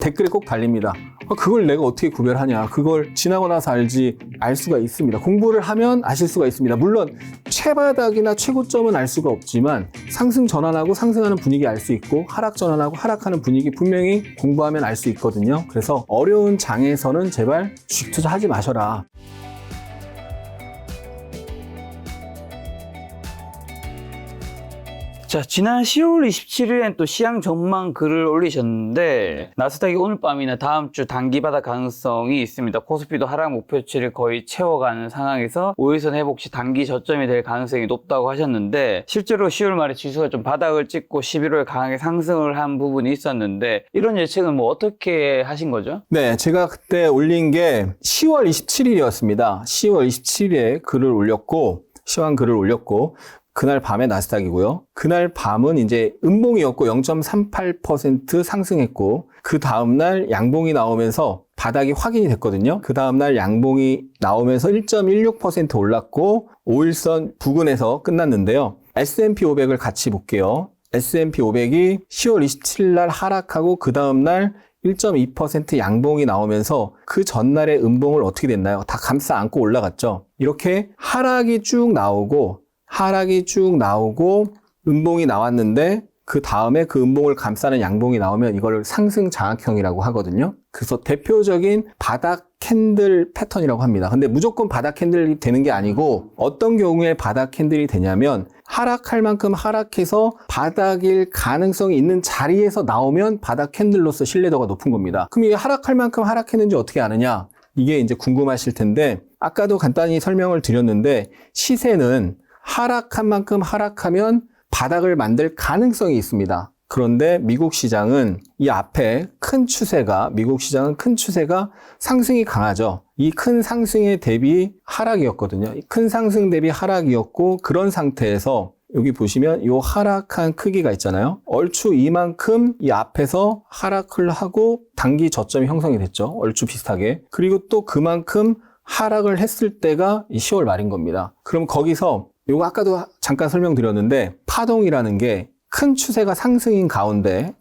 댓글에 꼭 달립니다. 그걸 내가 어떻게 구별하냐. 그걸 지나고 나서 알지 알 수가 있습니다. 공부를 하면 아실 수가 있습니다. 물론 최바닥이나 최고점은 알 수가 없지만 상승 전환하고 상승하는 분위기 알 수 있고 하락 전환하고 하락하는 분위기 분명히 공부하면 알 수 있거든요. 그래서 어려운 장에서는 제발 주식 투자하지 마셔라. 자, 지난 10월 27일엔 또 시장 전망 글을 올리셨는데 나스닥이 오늘 밤이나 다음 주 단기 바닥 가능성이 있습니다. 코스피도 하락 목표치를 거의 채워가는 상황에서 5일선 회복 시 단기 저점이 될 가능성이 높다고 하셨는데 실제로 10월 말에 지수가 좀 바닥을 찍고 11월 강하게 상승을 한 부분이 있었는데 이런 예측은 뭐 어떻게 하신 거죠? 네, 제가 그때 올린 게 10월 27일이었습니다. 10월 27일에 글을 올렸고 시황 글을 올렸고 그날 밤에 나스닥이고요. 그날 밤은 이제 음봉이었고 0.38% 상승했고 그 다음날 양봉이 나오면서 바닥이 확인이 됐거든요. 그 다음날 양봉이 나오면서 1.16% 올랐고 5일선 부근에서 끝났는데요. S&P 500을 같이 볼게요. S&P 500이 10월 27일 날 하락하고 그 다음날 1.2% 양봉이 나오면서 그 전날의 음봉을 어떻게 됐나요? 다 감싸 안고 올라갔죠. 이렇게 하락이 쭉 나오고 음봉이 나왔는데 그 다음에 그 음봉을 감싸는 양봉이 나오면 이걸 상승 장악형이라고 하거든요. 그래서 대표적인 바닥 캔들 패턴이라고 합니다. 근데 무조건 바닥 캔들이 되는 게 아니고 어떤 경우에 바닥 캔들이 되냐면 하락할 만큼 하락해서 바닥일 가능성이 있는 자리에서 나오면 바닥 캔들로서 신뢰도가 높은 겁니다. 그럼 이게 하락할 만큼 하락했는지 어떻게 아느냐? 이게 이제 궁금하실 텐데 아까도 간단히 설명을 드렸는데 시세는 하락한 만큼 하락하면 바닥을 만들 가능성이 있습니다. 그런데 미국 시장은 이 앞에 미국 시장은 큰 추세가 상승이 강하죠. 이 큰 상승에 대비 하락이었거든요. 이 큰 상승 대비 하락이었고 그런 상태에서 여기 보시면 이 하락한 크기가 있잖아요. 얼추 이만큼 이 앞에서 하락을 하고 단기 저점이 형성이 됐죠. 얼추 비슷하게. 그리고 또 그만큼 하락을 했을 때가 이 10월 말인 겁니다. 그럼 거기서 요거 아까도 잠깐 설명드렸는데 파동이라는 게 큰 추세가 상승인 가운데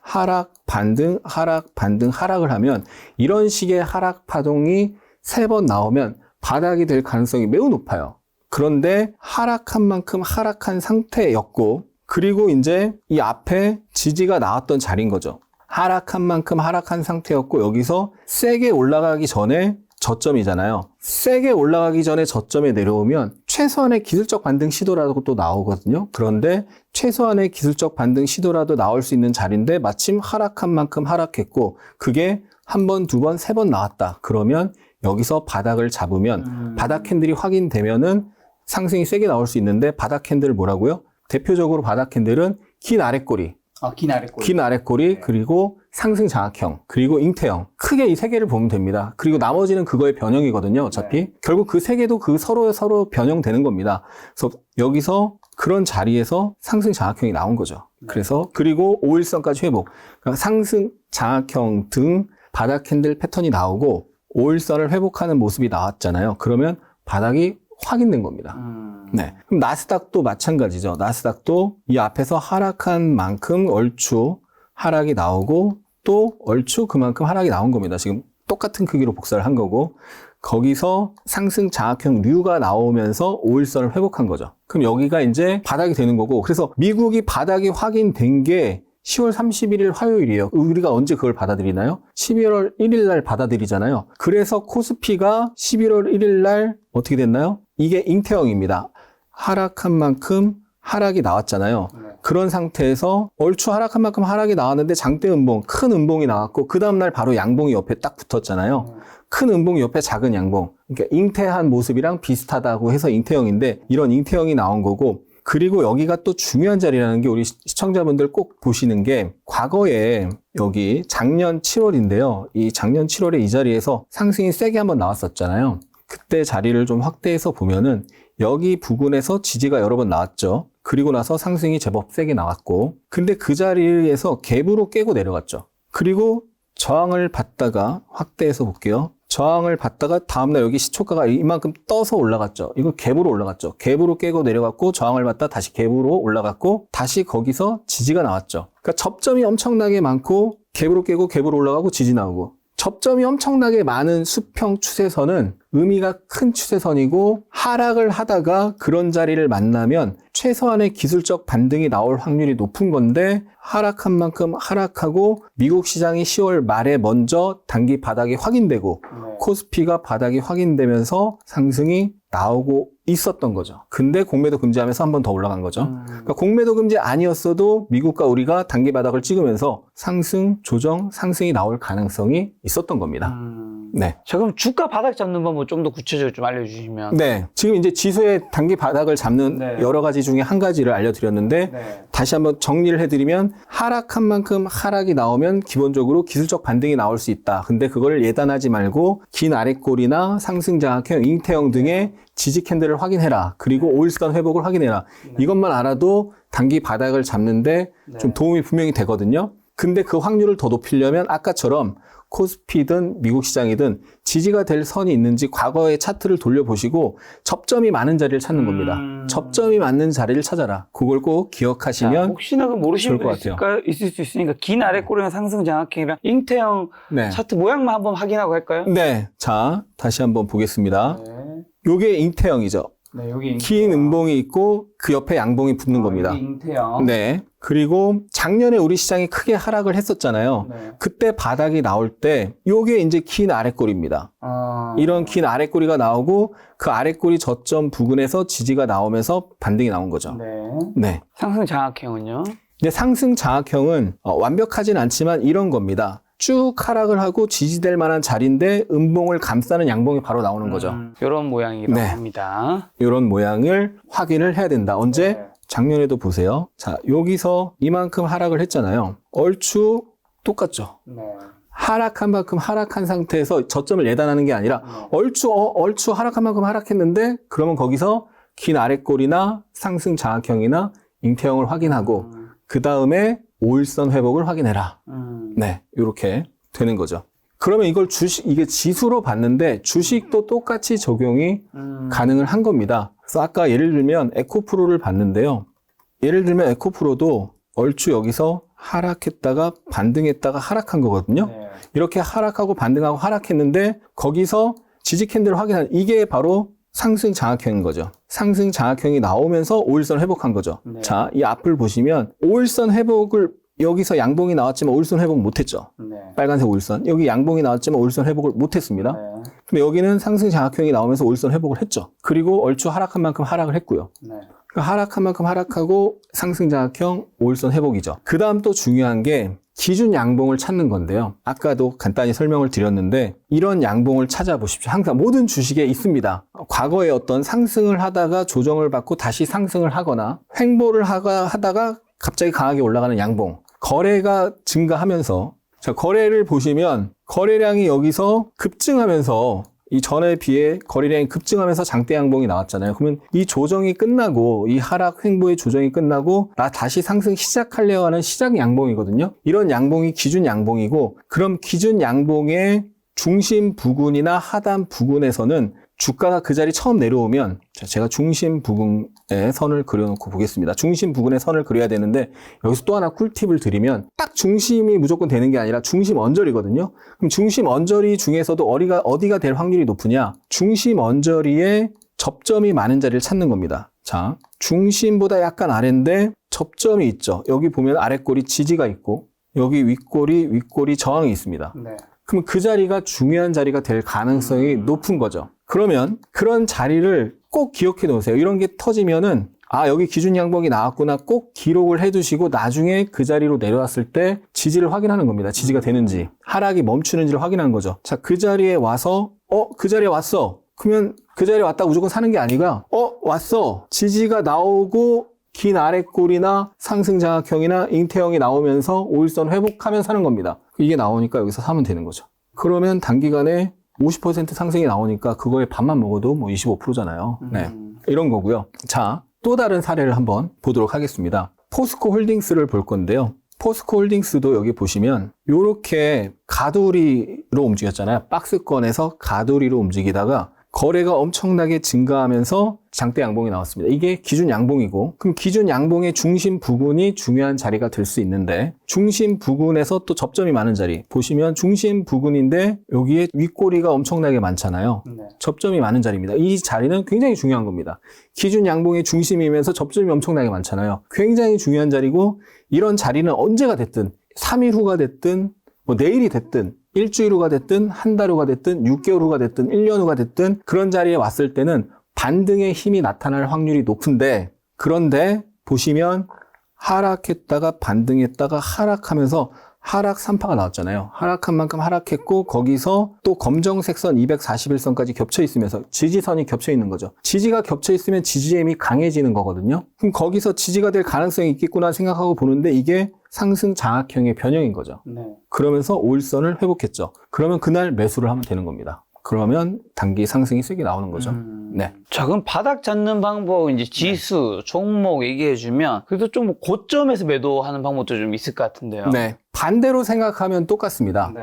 하락, 반등, 하락, 반등, 하락을 하면 이런 식의 하락 파동이 3번 나오면 바닥이 될 가능성이 매우 높아요. 그런데 하락한 만큼 하락한 상태였고 그리고 이제 이 앞에 지지가 나왔던 자리인 거죠. 하락한 만큼 하락한 상태였고 여기서 세게 올라가기 전에 저점이잖아요. 세게 올라가기 전에 저점에 내려오면 최소한의 기술적 반등 시도라도 또 나오거든요. 그런데 최소한의 기술적 반등 시도라도 나올 수 있는 자리인데 마침 하락한 만큼 하락했고 그게 한 번, 두 번, 세 번 나왔다. 그러면 여기서 바닥을 잡으면 바닥 캔들이 확인되면은 상승이 세게 나올 수 있는데 바닥 캔들 뭐라고요? 대표적으로 바닥 캔들은 긴 아랫꼬리. 긴 아랫꼬리, 네. 그리고 상승 장악형, 그리고 잉태형. 크게 이 세 개를 보면 됩니다. 그리고 나머지는 그거의 변형이거든요, 어차피. 네. 결국 그 세 개도 그 서로 변형되는 겁니다. 그래서 여기서 그런 자리에서 상승 장악형이 나온 거죠. 네. 그래서, 그리고 5일선까지 회복. 그러니까 상승 장악형 등 바닥 캔들 패턴이 나오고 5일선을 회복하는 모습이 나왔잖아요. 그러면 바닥이 확인된 겁니다. 네. 그럼 나스닥도 마찬가지죠. 나스닥도 이 앞에서 하락한 만큼 얼추 하락이 나오고 또 얼추 그만큼 하락이 나온 겁니다. 지금 똑같은 크기로 복사를 한 거고 거기서 상승 장악형 류가 나오면서 5일선을 회복한 거죠. 그럼 여기가 이제 바닥이 되는 거고 그래서 미국이 바닥이 확인된 게 10월 31일 화요일이에요. 우리가 언제 그걸 받아들이나요? 11월 1일 날 받아들이잖아요. 그래서 코스피가 11월 1일 날 어떻게 됐나요? 이게 잉태형입니다. 하락한 만큼 하락이 나왔잖아요. 그런 상태에서 얼추 하락한 만큼 하락이 나왔는데 장대 음봉, 큰 음봉이 나왔고 그 다음날 바로 양봉이 옆에 딱 붙었잖아요. 큰 음봉 옆에 작은 양봉. 그러니까 잉태한 모습이랑 비슷하다고 해서 잉태형인데 이런 잉태형이 나온 거고 그리고 여기가 또 중요한 자리라는 게 우리 시청자분들 꼭 보시는 게 과거에 여기 작년 7월인데요. 이 작년 7월에 이 자리에서 상승이 세게 한번 나왔었잖아요. 그때 자리를 좀 확대해서 보면은 여기 부근에서 지지가 여러 번 나왔죠. 그리고 나서 상승이 제법 세게 나왔고 근데 그 자리에서 갭으로 깨고 내려갔죠. 그리고 저항을 받다가 확대해서 볼게요. 저항을 받다가 다음날 여기 시초가가 이만큼 떠서 올라갔죠. 이거 갭으로 올라갔죠. 갭으로 깨고 내려갔고 저항을 받다 다시 갭으로 올라갔고 다시 거기서 지지가 나왔죠. 그러니까 접점이 엄청나게 많고 갭으로 깨고 갭으로 올라가고 지지 나오고 접점이 엄청나게 많은 수평 추세선은 의미가 큰 추세선이고 하락을 하다가 그런 자리를 만나면 최소한의 기술적 반등이 나올 확률이 높은 건데 하락한 만큼 하락하고 미국 시장이 10월 말에 먼저 단기 바닥이 확인되고 코스피가 바닥이 확인되면서 상승이 나오고 있었던 거죠. 근데 공매도 금지하면서 한 번 더 올라간 거죠. 그러니까 공매도 금지 아니었어도 미국과 우리가 단기 바닥을 찍으면서 상승, 조정, 상승이 나올 가능성이 있었던 겁니다. 네. 자, 그럼 주가 바닥 잡는 방법 좀 더 구체적으로 좀 알려주시면. 네. 지금 이제 지수의 단기 바닥을 잡는 네. 여러 가지 중에 한 가지를 알려드렸는데 네. 다시 한번 정리를 해드리면 하락한 만큼 하락이 나오면 기본적으로 기술적 반등이 나올 수 있다. 근데 그걸 예단하지 말고 긴 아랫골이나 상승 장악형, 잉태형 등의 지지 캔들을 확인해라. 그리고 5일선 회복을 확인해라. 이것만 알아도 단기 바닥을 잡는데 좀 도움이 분명히 되거든요. 근데 그 확률을 더 높이려면 아까처럼 코스피든 미국 시장이든 지지가 될 선이 있는지 과거의 차트를 돌려보시고 접점이 많은 자리를 찾는 겁니다. 접점이 맞는 자리를 찾아라. 그걸 꼭 기억하시면 자, 혹시나 그 모르시는 좋을 분 것 있을 수 있으니까 긴 아랫골이랑 상승 장악형이랑 잉태형 네. 차트 모양만 한번 확인하고 할까요? 네. 자, 다시 한번 보겠습니다. 네. 요게 잉태형이죠. 네, 여기 긴 음봉이 있고 그 옆에 양봉이 붙는 겁니다. 여기 잉태형. 네. 그리고 작년에 우리 시장이 크게 하락을 했었잖아요. 네. 그때 바닥이 나올 때 요게 이제 긴 아랫골입니다. 이런 긴 아랫골이가 나오고 그 아랫골이 저점 부근에서 지지가 나오면서 반등이 나온 거죠. 네. 네. 상승 장악형은요? 근데 상승 장악형은 완벽하진 않지만 이런 겁니다. 쭉 하락을 하고 지지될 만한 자리인데 음봉을 감싸는 양봉이 바로 나오는 거죠. 이런 모양이라고 네. 합니다. 이런 모양을 확인을 해야 된다. 언제? 네. 작년에도 보세요. 자, 여기서 이만큼 하락을 했잖아요. 얼추 똑같죠. 네. 하락한 만큼 하락한 상태에서 저점을 예단하는 게 아니라 얼추 하락한 만큼 하락했는데 그러면 거기서 긴 아랫골이나 상승 장악형이나 잉태형을 확인하고 그 다음에 5일선 회복을 확인해라. 네, 이렇게 되는 거죠. 그러면 이걸 이게 지수로 봤는데 주식도 똑같이 적용이 가능을 한 겁니다. 그래서 아까 예를 들면 에코프로를 봤는데요. 예를 들면 에코프로도 얼추 여기서 하락했다가 반등했다가 하락한 거거든요. 네. 이렇게 하락하고 반등하고 하락했는데 거기서 지지 캔들을 확인한 이게 바로 상승 장악형인 거죠. 상승 장악형이 나오면서 5일선 회복한 거죠. 네. 자, 이 앞을 보시면 5일선 회복을 여기서 양봉이 나왔지만 5일선 회복 못했죠. 네. 빨간색 5일선. 여기 양봉이 나왔지만 5일선 회복을 못했습니다. 네. 근데 여기는 상승 장악형이 나오면서 5일선 회복을 했죠. 그리고 얼추 하락한 만큼 하락을 했고요. 네. 그러니까 하락한 만큼 하락하고 상승 장악형 5일선 회복이죠. 그 다음 또 중요한 게 기준 양봉을 찾는 건데요. 아까도 간단히 설명을 드렸는데 이런 양봉을 찾아보십시오. 항상 모든 주식에 있습니다. 과거에 어떤 상승을 하다가 조정을 받고 다시 상승을 하거나 횡보를 하다가 갑자기 강하게 올라가는 양봉. 거래가 증가하면서 자, 거래를 보시면 거래량이 여기서 급증하면서 이 전에 비해 거래량이 급증하면서 장대 양봉이 나왔잖아요. 그러면 이 조정이 끝나고 이 하락 횡보의 조정이 끝나고 다시 상승 시작하려고 하는 시작 양봉이거든요. 이런 양봉이 기준 양봉이고 그럼 기준 양봉의 중심 부근이나 하단 부근에서는 주가가 그 자리 처음 내려오면 제가 중심 부근에 선을 그려놓고 보겠습니다. 중심 부근에 선을 그려야 되는데 여기서 또 하나 꿀팁을 드리면 딱 중심이 무조건 되는 게 아니라 중심 언저리거든요. 그럼 중심 언저리 중에서도 어디가 될 확률이 높으냐? 중심 언저리에 접점이 많은 자리를 찾는 겁니다. 자, 중심보다 약간 아래인데 접점이 있죠. 여기 보면 아랫골이 지지가 있고 여기 윗골이 저항이 있습니다. 네. 그럼 그 자리가 중요한 자리가 될 가능성이 높은 거죠. 그러면 그런 자리를 꼭 기억해 놓으세요. 이런 게 터지면은 여기 기준 양봉이 나왔구나 꼭 기록을 해 두시고 나중에 그 자리로 내려왔을 때 지지를 확인하는 겁니다. 지지가 되는지 하락이 멈추는지를 확인하는 거죠. 자, 그 자리에 와서 그 자리에 왔어. 그러면 그 자리에 왔다고 무조건 사는 게 아니라 왔어. 지지가 나오고 긴 아랫골이나 상승 장악형이나 잉태형이 나오면서 5일선 회복하면 사는 겁니다. 이게 나오니까 여기서 사면 되는 거죠. 그러면 단기간에 50% 상승이 나오니까 그거에 반만 먹어도 뭐 25%잖아요. 네. 이런 거고요. 자, 또 다른 사례를 한번 보도록 하겠습니다. 포스코 홀딩스를 볼 건데요. 포스코 홀딩스도 여기 보시면 요렇게 가두리로 움직였잖아요. 박스권에서 가두리로 움직이다가 거래가 엄청나게 증가하면서 장대 양봉이 나왔습니다. 이게 기준 양봉이고, 그럼 기준 양봉의 중심 부근이 중요한 자리가 될 수 있는데, 중심 부근에서 또 접점이 많은 자리 보시면 중심 부근인데 여기에 윗꼬리가 엄청나게 많잖아요. 네. 접점이 많은 자리입니다. 이 자리는 굉장히 중요한 겁니다. 기준 양봉의 중심이면서 접점이 엄청나게 많잖아요. 굉장히 중요한 자리고, 이런 자리는 언제가 됐든 3일 후가 됐든 뭐 내일이 됐든 일주일 후가 됐든 한 달 후가 됐든 6개월 후가 됐든 1년 후가 됐든 그런 자리에 왔을 때는 반등의 힘이 나타날 확률이 높은데, 그런데 보시면 하락했다가 반등했다가 하락하면서 하락 3파가 나왔잖아요. 하락한 만큼 하락했고 거기서 또 검정색 선 241선까지 겹쳐 있으면서 지지선이 겹쳐 있는 거죠. 지지가 겹쳐 있으면 지지의 힘이 강해지는 거거든요. 그럼 거기서 지지가 될 가능성이 있겠구나 생각하고 보는데 이게 상승 장악형의 변형인 거죠. 네. 그러면서 5일선을 회복했죠. 그러면 그날 매수를 하면 되는 겁니다. 그러면 단기 상승이 세게 나오는 거죠. 네. 자, 그럼 바닥 잡는 방법, 이제 지수, 종목 얘기해주면, 그래도 좀 고점에서 매도하는 방법도 좀 있을 것 같은데요. 네. 반대로 생각하면 똑같습니다. 네.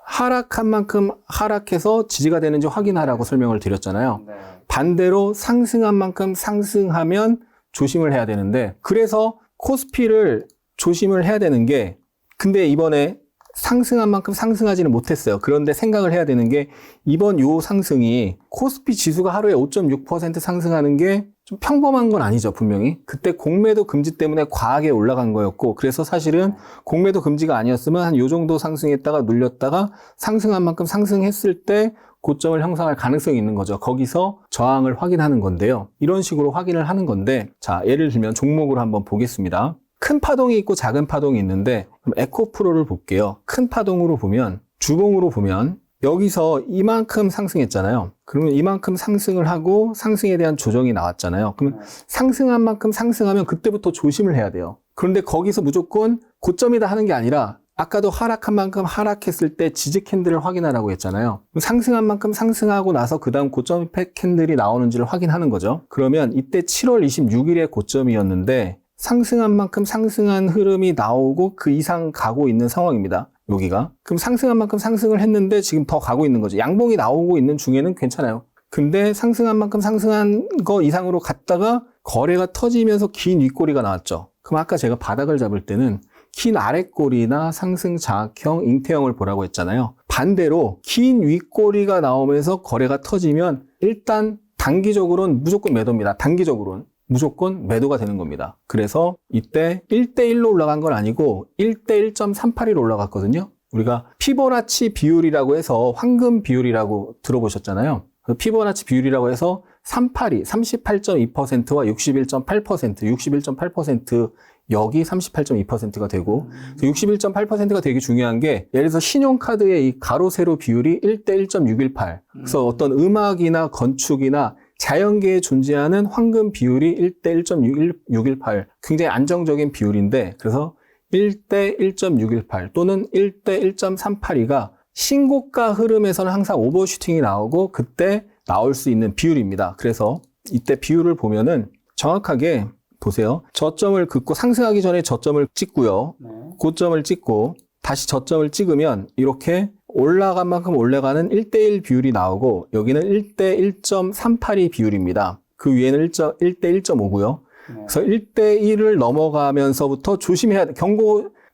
하락한 만큼 하락해서 지지가 되는지 확인하라고 설명을 드렸잖아요. 네. 반대로 상승한 만큼 상승하면 조심을 해야 되는데, 그래서 코스피를 조심을 해야 되는 게, 근데 이번에 상승한 만큼 상승하지는 못했어요. 그런데 생각을 해야 되는 게, 이번 요 상승이 코스피 지수가 하루에 5.6% 상승하는 게 좀 평범한 건 아니죠, 분명히. 그때 공매도 금지 때문에 과하게 올라간 거였고, 그래서 사실은 공매도 금지가 아니었으면 한 요 정도 상승했다가 눌렸다가 상승한 만큼 상승했을 때 고점을 형성할 가능성이 있는 거죠. 거기서 저항을 확인하는 건데요. 이런 식으로 확인을 하는 건데, 자, 예를 들면 종목으로 한번 보겠습니다. 큰 파동이 있고 작은 파동이 있는데, 그럼 에코프로를 볼게요. 큰 파동으로 보면, 주봉으로 보면 여기서 이만큼 상승했잖아요. 그러면 이만큼 상승을 하고 상승에 대한 조정이 나왔잖아요. 그러면 상승한 만큼 상승하면 그때부터 조심을 해야 돼요. 그런데 거기서 무조건 고점이다 하는 게 아니라, 아까도 하락한 만큼 하락했을 때 지지 캔들을 확인하라고 했잖아요. 상승한 만큼 상승하고 나서 그 다음 고점 캔들이 나오는지를 확인하는 거죠. 그러면 이때 7월 26일에 고점이었는데 상승한 만큼 상승한 흐름이 나오고 그 이상 가고 있는 상황입니다. 여기가. 그럼 상승한 만큼 상승을 했는데 지금 더 가고 있는 거죠. 양봉이 나오고 있는 중에는 괜찮아요. 근데 상승한 만큼 상승한 거 이상으로 갔다가 거래가 터지면서 긴 윗꼬리가 나왔죠. 그럼 아까 제가 바닥을 잡을 때는 긴 아랫꼬리나 상승 장악형, 잉태형을 보라고 했잖아요. 반대로 긴 윗꼬리가 나오면서 거래가 터지면 일단 단기적으로는 무조건 매도입니다. 단기적으로는. 무조건 매도가 되는 겁니다. 그래서 이때 1대1로 올라간 건 아니고 1대 1.38로 올라갔거든요. 우리가 피보나치 비율이라고 해서 황금 비율이라고 들어보셨잖아요. 그 피보나치 비율이라고 해서 382, 38.2%와 61.8%, 61.8% 여기 38.2%가 되고 61.8%가 되게 중요한 게, 예를 들어서 신용카드의 이 가로 세로 비율이 1대 1.618. 그래서 어떤 음악이나 건축이나 자연계에 존재하는 황금 비율이 1대 1.618. 굉장히 안정적인 비율인데, 그래서 1대 1.618 또는 1대 1.382가 신고가 흐름에서는 항상 오버슈팅이 나오고 그때 나올 수 있는 비율입니다. 그래서 이때 비율을 보면은 정확하게 보세요. 저점을 긋고 상승하기 전에 저점을 찍고요. 고점을 찍고 다시 저점을 찍으면 이렇게 올라간 만큼 올라가는 1대1 비율이 나오고, 여기는 1대 1.382 비율입니다. 그 위에는 1대 1.5고요. 그래서 1대1을 넘어가면서부터 조심해야 돼.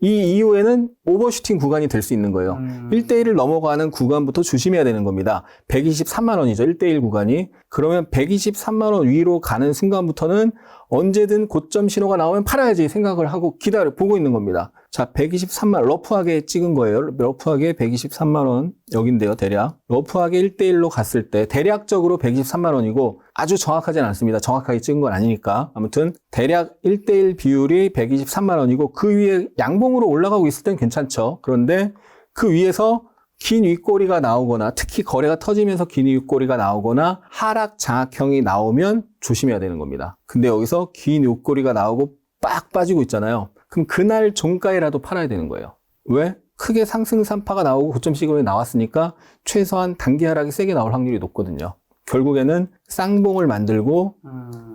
이 이후에는 오버슈팅 구간이 될 수 있는 거예요. 1대1을 넘어가는 구간부터 조심해야 되는 겁니다. 123만 원이죠. 1대1 구간이. 그러면 123만 원 위로 가는 순간부터는 언제든 고점 신호가 나오면 팔아야지 생각을 하고 보고 있는 겁니다. 자, 123만 원, 러프하게 찍은 거예요. 러프하게 123만 원, 여긴데요, 대략. 러프하게 1대1로 갔을 때, 대략적으로 123만 원이고, 아주 정확하진 않습니다. 정확하게 찍은 건 아니니까. 아무튼, 대략 1대1 비율이 123만 원이고, 그 위에 양봉으로 올라가고 있을 땐 괜찮죠. 그런데 그 위에서 긴 윗꼬리가 나오거나, 특히 거래가 터지면서 긴 윗꼬리가 나오거나, 하락 장악형이 나오면 조심해야 되는 겁니다. 근데 여기서 긴 윗꼬리가 나오고 빡 빠지고 있잖아요. 그럼 그날 종가에라도 팔아야 되는 거예요. 왜? 크게 상승 3파가 나오고 고점 시그널이 나왔으니까 최소한 단기 하락이 세게 나올 확률이 높거든요. 결국에는 쌍봉을 만들고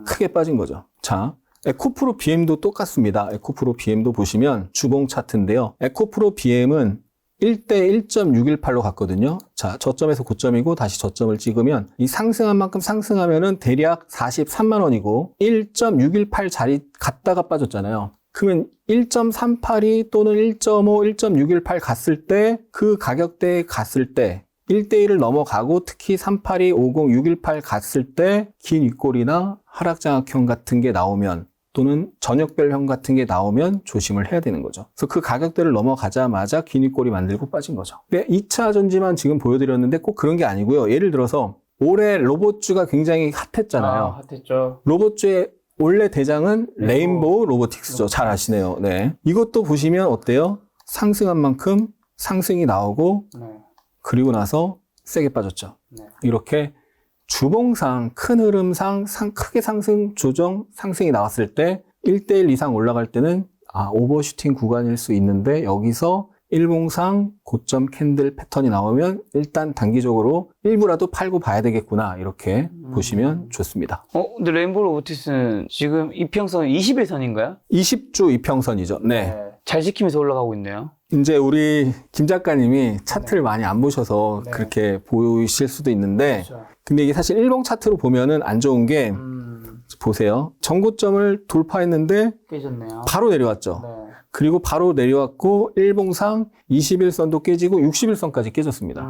크게 빠진 거죠. 자, 에코프로 BM도 똑같습니다. 에코프로 BM도 보시면 주봉 차트인데요. 에코프로 BM은 1대 1.618로 갔거든요. 자, 저점에서 고점이고 다시 저점을 찍으면 이 상승한 만큼 상승하면은 대략 43만 원이고 1.618 자리 갔다가 빠졌잖아요. 그러면 1.382 또는 1.5, 1.618 갔을 때 그 가격대에 갔을 때 1대1을 넘어가고 특히 382, 50, 618 갔을 때 긴 윗골이나 하락장악형 같은 게 나오면 또는 저녁별형 같은 게 나오면 조심을 해야 되는 거죠. 그래서 그 가격대를 넘어가자마자 긴 윗골이 만들고 빠진 거죠. 근데 2차 전지만 지금 보여드렸는데 꼭 그런 게 아니고요. 예를 들어서 올해 로봇주가 굉장히 핫했잖아요. 핫했죠. 로봇주의 원래 대장은 레인보우 로보틱스죠. 잘 아시네요. 네. 이것도 보시면 어때요? 상승한 만큼 상승이 나오고 네. 그리고 나서 세게 빠졌죠. 네. 이렇게 주봉상 큰 흐름상 크게 상승 조정 상승이 나왔을 때 1대1 이상 올라갈 때는 오버슈팅 구간일 수 있는데 여기서 일봉상 고점 캔들 패턴이 나오면 일단 단기적으로 일부라도 팔고 봐야 되겠구나 이렇게 보시면 좋습니다. 근데 레인보우 로보틱스는 지금 이평선 21선인가요? 20주 이평선이죠. 네. 잘 지키면서 올라가고 있네요. 이제 우리 김 작가님이 차트를 많이 안 보셔서 네. 그렇게 보이실 수도 있는데 그렇죠. 근데 이게 사실 일봉 차트로 보면은 안 좋은 게 보세요. 전고점을 돌파했는데 깨졌네요. 바로 내려왔죠. 네. 그리고 바로 내려왔고 일봉상 21선도 깨지고 61선까지 깨졌습니다.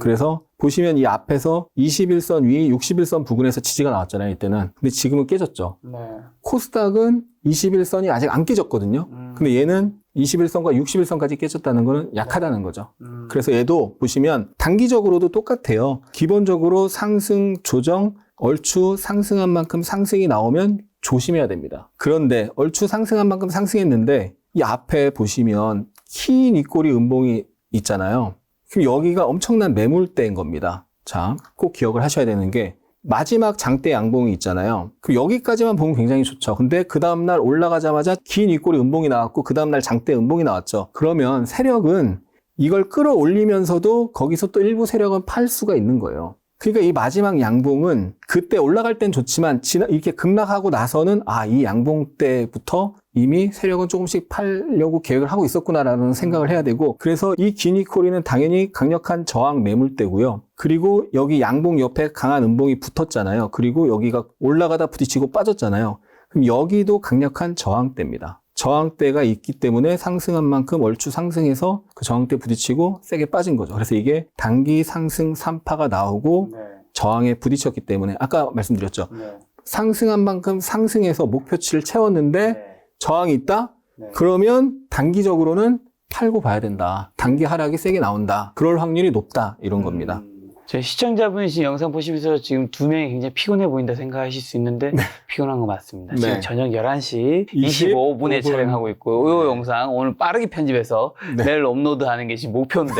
그래서 보시면 이 앞에서 21선 위 61선 부근에서 지지가 나왔잖아요. 이때는. 근데 지금은 깨졌죠. 네. 코스닥은 21선이 아직 안 깨졌거든요. 근데 얘는 21선과 61선까지 깨졌다는 거는 약하다는 거죠. 그래서 얘도 보시면 단기적으로도 똑같아요. 기본적으로 상승 조정 얼추 상승한 만큼 상승이 나오면 조심해야 됩니다. 그런데 얼추 상승한 만큼 상승했는데 이 앞에 보시면 긴 윗꼬리 음봉이 있잖아요. 그럼 여기가 엄청난 매물대인 겁니다. 자, 꼭 기억을 하셔야 되는 게 마지막 장대 양봉이 있잖아요. 그럼 여기까지만 보면 굉장히 좋죠. 근데 그 다음날 올라가자마자 긴 윗꼬리 음봉이 나왔고 그 다음날 장대 음봉이 나왔죠. 그러면 세력은 이걸 끌어올리면서도 거기서 또 일부 세력은 팔 수가 있는 거예요. 그러니까 이 마지막 양봉은 그때 올라갈 땐 좋지만 이렇게 급락하고 나서는 이 양봉 때부터 이미 세력은 조금씩 팔려고 계획을 하고 있었구나라는 생각을 해야 되고 그래서 이 긴 윗꼬리는 당연히 강력한 저항 매물대고요. 그리고 여기 양봉 옆에 강한 음봉이 붙었잖아요. 그리고 여기가 올라가다 부딪히고 빠졌잖아요. 그럼 여기도 강력한 저항대입니다. 저항대가 있기 때문에 상승한 만큼 얼추 상승해서 그 저항대 부딪히고 세게 빠진 거죠. 그래서 이게 단기 상승 3파가 나오고 네. 저항에 부딪혔기 때문에 아까 말씀드렸죠. 네. 상승한 만큼 상승해서 목표치를 채웠는데 네. 저항이 있다? 네. 그러면 단기적으로는 팔고 봐야 된다. 단기 하락이 세게 나온다. 그럴 확률이 높다. 이런 겁니다. 저희 시청자분이신 영상 보시면서 지금 두 명이 굉장히 피곤해 보인다 생각하실 수 있는데 피곤한 거 맞습니다. 네. 지금 저녁 11시 25분에 25분. 촬영하고 있고 이 영상 오늘 빠르게 편집해서 네. 내일 업로드하는 게 지금 목표인데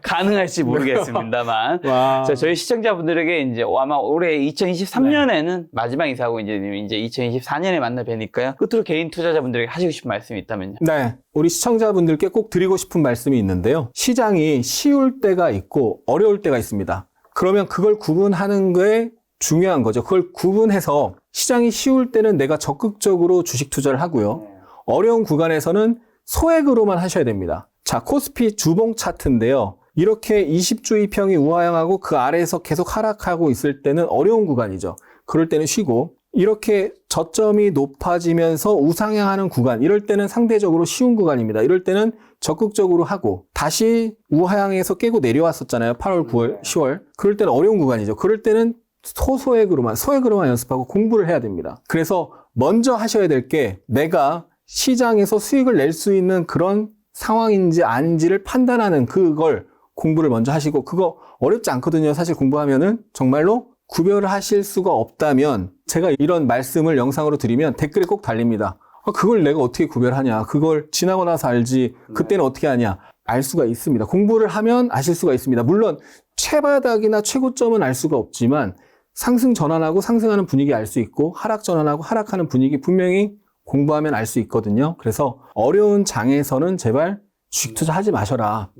가능할지 모르겠습니다만 와. 자, 저희 시청자분들에게 이제 아마 올해 2023년에는 마지막 인사하고 이제 2024년에 만나 뵈니까요. 끝으로 개인 투자자분들에게 하시고 싶은 말씀이 있다면요. 네. 우리 시청자분들께 꼭 드리고 싶은 말씀이 있는데요. 시장이 쉬울 때가 있고 어려울 때가 있습니다. 그러면 그걸 구분하는 게 중요한 거죠. 그걸 구분해서 시장이 쉬울 때는 내가 적극적으로 주식 투자를 하고요. 어려운 구간에서는 소액으로만 하셔야 됩니다. 자, 코스피 주봉 차트인데요. 이렇게 20주 이평이 우하향하고 그 아래에서 계속 하락하고 있을 때는 어려운 구간이죠. 그럴 때는 쉬고 이렇게 저점이 높아지면서 우상향하는 구간 이럴 때는 상대적으로 쉬운 구간입니다. 이럴 때는 적극적으로 하고 다시 우하향에서 깨고 내려왔었잖아요. 8월, 9월, 10월. 그럴 때는 어려운 구간이죠. 그럴 때는 소액으로만 연습하고 공부를 해야 됩니다. 그래서 먼저 하셔야 될 게 내가 시장에서 수익을 낼 수 있는 그런 상황인지 아닌지를 판단하는 그걸 공부를 먼저 하시고 그거 어렵지 않거든요. 사실 공부하면은 정말로 구별을 하실 수가 없다면 제가 이런 말씀을 영상으로 드리면 댓글에 꼭 달립니다. 그걸 내가 어떻게 구별하냐. 그걸 지나고 나서 알지. 그때는 어떻게 하냐. 알 수가 있습니다. 공부를 하면 아실 수가 있습니다. 물론 최바닥이나 최고점은 알 수가 없지만 상승 전환하고 상승하는 분위기 알 수 있고 하락 전환하고 하락하는 분위기 분명히 공부하면 알 수 있거든요. 그래서 어려운 장에서는 제발 주식 투자하지 마셔라.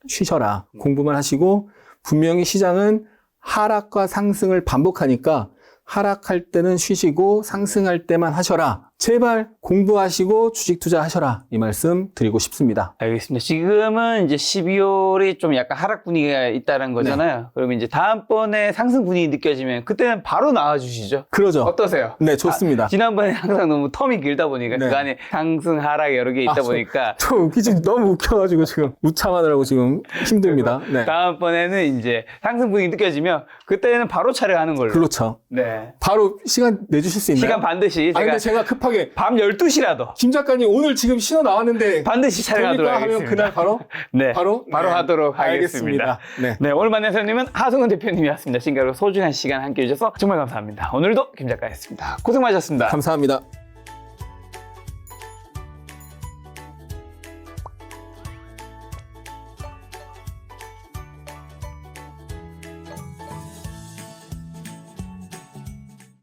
쉬셔라. 공부만 하시고 분명히 시장은 하락과 상승을 반복하니까 하락할 때는 쉬시고 상승할 때만 하셔라. 제발 공부하시고 주식 투자하셔라 이 말씀 드리고 싶습니다. 알겠습니다. 지금은 이제 12월이 좀 약간 하락 분위기가 있다는 거잖아요. 그러면 이제 다음번에 상승 분위기 느껴지면 그때는 바로 나와주시죠. 그러죠? 어떠세요? 네, 좋습니다. 지난번에 항상 너무 텀이 길다 보니까 네. 그 안에 상승, 하락 여러 개 있다 보니까 저 웃기지 너무 웃겨가지고 지금 우참하느라고 지금 힘듭니다. 네. 다음번에는 이제 상승 분위기 느껴지면 그때는 바로 촬영하는 걸로. 그렇죠. 네. 바로 시간 내주실 수 있나요? 시간 반드시 아니, 근데 제가 제가 급하게 밤 12시라도 김 작가님 오늘 지금 신호 나왔는데 반드시 촬영하도록 됩니까? 하면 하겠습니다. 그날 바로 네. 바로 네. 하도록 하겠습니다. 네. 네, 오늘 만난 손님은 하승훈 대표님이었습니다. 지금까지 소중한 시간 함께 해주셔서 정말 감사합니다. 오늘도 김 작가였습니다. 고생 많으셨습니다. 감사합니다.